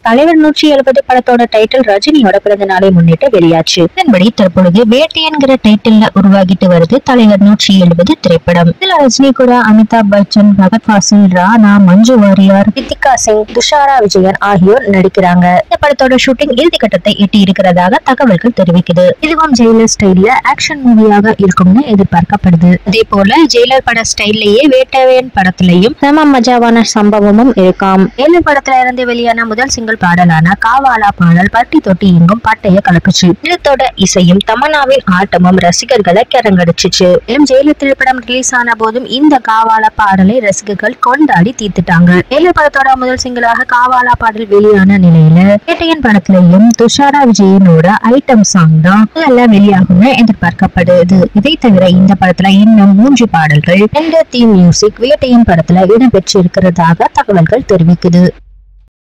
தலைவர் 170 படத்தோட டைட்டில் ரஜினியோட பிறந்த நாளை முன்னிட்டு வெளியாச்சு. இதன்படி தற்பொழுது வேட்டை என்கிற டைட்டில்ல உருவாகிட்டு வருது தலைவர் 170 திரைப்படம். இதுல ரஜினி கூட அமிதாப் பச்சன், பகத் ஃபாசில், ராணா, மஞ்சு வாரியர், ரித்திகா சிங், துஷாரா விஜயன் ஆகியோர் நடிக்கிறாங்க. இந்த படத்தோட ஷூட்டிங் இறுதி கட்டத்தை எட்டி இருக்கிறதாக தகவல்கள் தெரிவிக்குது. இதுவும் ஜெயிலர் ஸ்டைல்ல ஆக்ஷன் மூவியாக இருக்கும்னு எதிர்பார்க்கப்படுது. அதே போல ஜெயிலர் பட ஸ்டைல்லையே வேட்டையன் படத்திலையும் செம மஜாவான சம்பவமும் இருக்காம். ஜெயிலர் படத்துல இருந்து வெளியான முதல் சிங்கிள் பாடலான காவாலா பாடல் பட்டி தொட்டி எங்கும் பாட்டைய கலப்புச்சு. இடத்தோட இசையும் தமன்னாவின் ஆட்டமும் ரசிகர்களை கரங்கடிச்சிச்சு. ஜெயிலர் திரைப்படம் ரிலீஸ் ஆன போதும் இந்த காவாலா பாடலை ரசிகர்கள் கொண்டாடி தீர்த்துட்டாங்க. ஜெயிலர் படத்தோட முதல் சிங்கிளாக காவாலா பாடல் வெளியான நிலையில வேட்டையன் படத்திலையும் துஷாரா விஜயனோட ஐட்டம் சாங் தான் வெளியாகும் எதிர்பார்க்கப்படுது. இதை தவிர இந்த படத்துல இன்னும் 3 பாடல்கள் தீம் மியூசிக் வேட்டையன் படத்துல இடம்பெற்றிருக்கிறதாக தகவல்கள் தெரிவிக்குது.